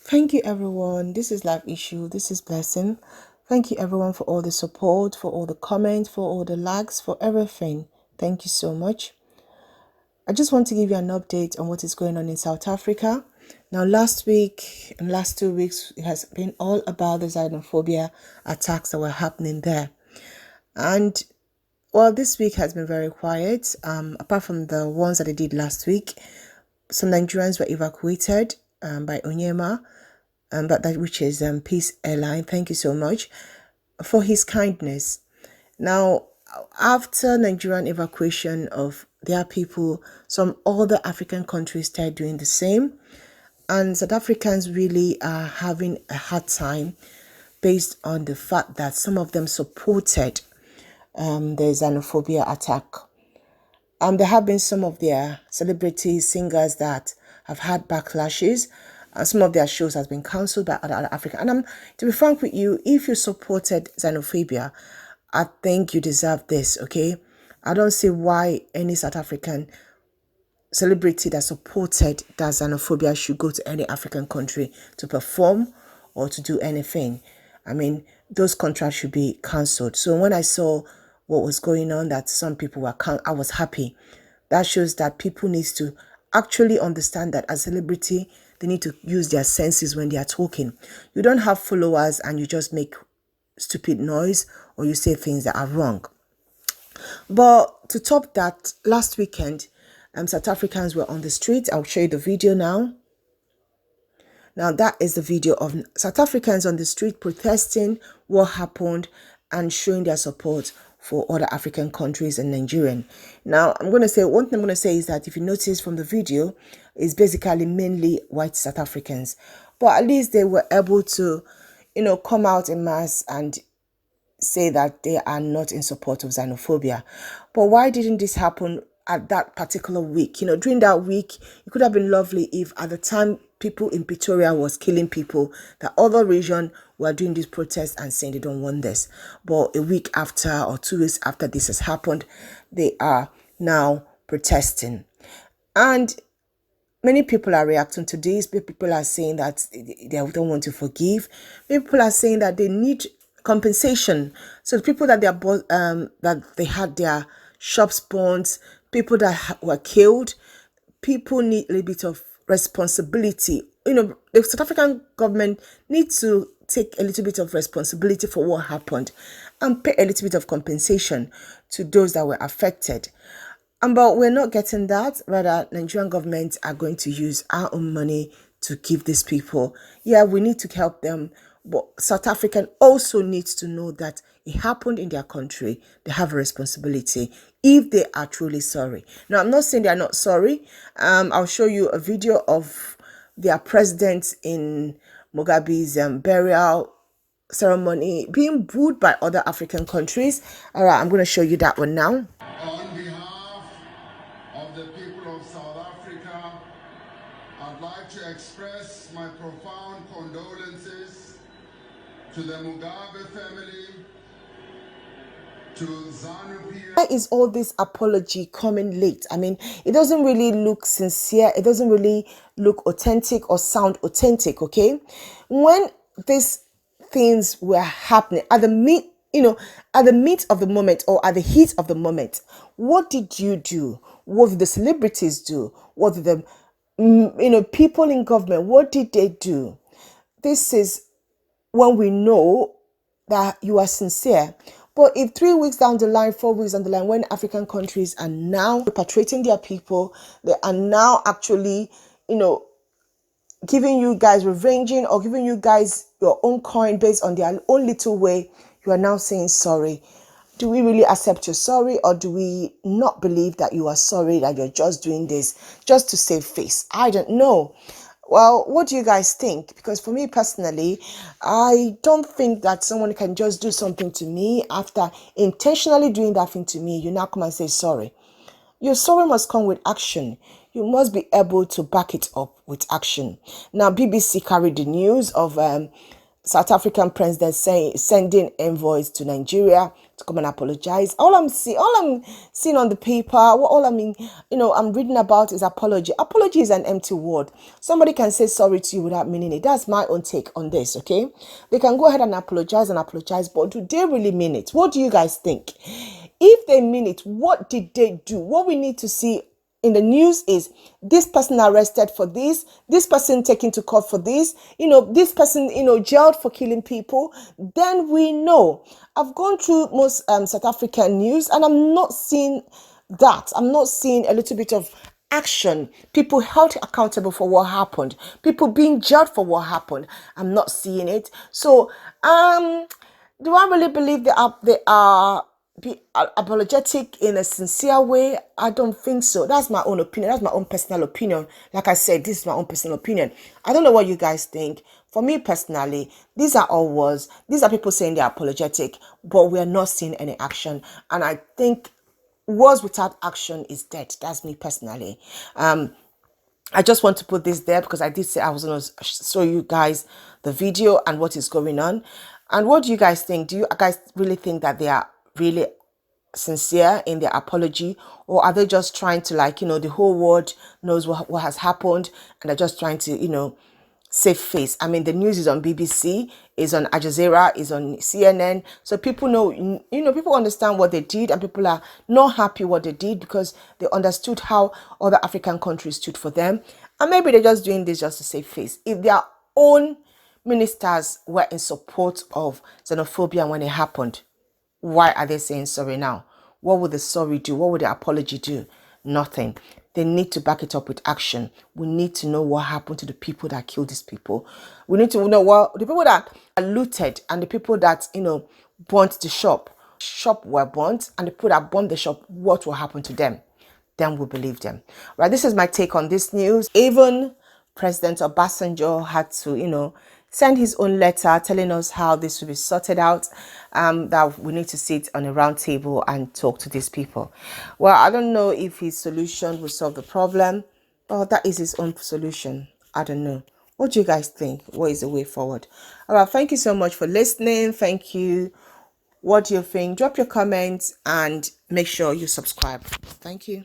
Thank you, everyone. This is Life Issue. This is Blessing. Thank you, everyone, for all the support, for all the comments, for all the likes, for everything. Thank you so much. I just want to give you an update on what is going on in South Africa. Now, last week and last 2 weeks, it has been all about the xenophobia attacks that were happening there. And well, this week has been very quiet. Apart from the ones that they did last week, some Nigerians were evacuated by Onyema, which is Peace Airline. Thank you so much for his kindness. Now, after Nigerian evacuation of their people, some other African countries started doing the same. And South Africans really are having a hard time based on the fact that some of them supported the xenophobia attack. There have been some of their celebrities, singers that have had backlashes. Some of their shows has been cancelled by other African. And to be frank with you, if you supported xenophobia, I think you deserve this, okay? I don't see why any South African celebrity that supported that xenophobia should go to any African country to perform or to do anything. I mean, those contracts should be cancelled. So when I saw what was going on, that some people were I was happy. That shows that people need to actually understand that as a celebrity, they need to use their senses when they are talking. You don't have followers and you just make stupid noise or you say things that are wrong. But to top that, last weekend, South Africans were on the street. I'll show you the video now. Now, that is the video of South Africans on the street protesting what happened and showing their support for other African countries and Nigerian. Now, one thing I'm going to say is that if you notice from the video, it's basically mainly white South Africans. But at least they were able to, come out en masse and say that they are not in support of xenophobia. But why didn't this happen at that particular week? During that week, it could have been lovely if at the time people in Pretoria was killing people, the other region were doing this protest and saying they don't want this. But a week after or 2 weeks after this has happened, they are now protesting. And many people are reacting to this. People are saying that they don't want to forgive. People are saying that they need compensation. So the people that that they had their shops burned, people that were killed, people need a little bit of responsibility. The South African government needs to take a little bit of responsibility for what happened and pay a little bit of compensation to those that were affected. But we're not getting that. Rather, Nigerian government are going to use our own money to give these people. Yeah, we need to help them. But South African also needs to know that it happened in their country. They have a responsibility if they are truly sorry. Now, I'm not saying they are not sorry. I'll show you a video of their president in Mugabe's burial ceremony being booed by other African countries. All right, I'm going to show you that one now. On behalf of the people of South Africa, I'd like to express my profound condolences to the Mugabe family, to Xenophobia. Why is all this apology coming late? I mean, it doesn't really look sincere. It doesn't really look authentic or sound authentic, okay? When these things were happening at the meat of the moment or at the heat of the moment, what did you do? What did the celebrities do? What did the people in government, what did they do? This is when we know that you are sincere. But if 3 weeks down the line, 4 weeks down the line, when African countries are now repatriating their people, they are now actually, giving you guys revenging or giving you guys your own coin based on their own little way, you are now saying sorry. Do we really accept your sorry, or do we not believe that you are sorry, that you're just doing this just to save face? I don't know. Well, what do you guys think? Because for me personally, I don't think that someone can just do something to me after intentionally doing that thing to me. You now come and say sorry. Your sorry must come with action. You must be able to back it up with action. Now, BBC carried the news of South African president sending envoys to Nigeria to come and apologize. All I'm seeing on the paper, I'm reading about is apology. Apology is an empty word. Somebody can say sorry to you without meaning it. That's my own take on this, okay? They can go ahead and apologize, but do they really mean it? What do you guys think? If they mean it, what did they do? What we need to see in the news is this person arrested for this person taken to court for this person, jailed for killing people. Then we know. I've gone through most South African news and I'm not seeing that. I'm not seeing a little bit of action, people held accountable for what happened, people being judged for what happened. I'm not seeing it. So do I really believe they are be apologetic in a sincere way? I don't think so. That's my own opinion. That's my own personal opinion. Like I said, this is my own personal opinion. I don't know what you guys think. For me personally, these are all words. These are people saying they're apologetic, but we're not seeing any action. And I think words without action is dead. That's me personally. I just want to put this there because I did say I was going to show you guys the video and what is going on. And what do you guys think? Do you guys really think that they are really sincere in their apology, or are they just trying to, like, the whole world knows what has happened and they're just trying to, save face? I mean, the news is on BBC, is on Al Jazeera, is on CNN, so people know, people understand what they did, and people are not happy what they did because they understood how other African countries stood for them, and maybe they're just doing this just to save face. If their own ministers were in support of xenophobia when it happened, why are they saying sorry now? What would the sorry do? What would the apology do? Nothing. They need to back it up with action. We need to know what happened to the people that killed these people. We need to know what the people that are looted and the people that, burnt the shop. Shop were burnt, and the people that burnt the shop, what will happen to them? Then we'll believe them. Right, this is my take on this news. Even President Obasanjo had to, send his own letter telling us how this will be sorted out, that we need to sit on a round table and talk to these people. Well, I don't know if his solution will solve the problem, or that is his own solution. I don't know. What do you guys think? What is the way forward? All right, thank you so much for listening. Thank you. What do you think? Drop your comments and make sure you subscribe. Thank you.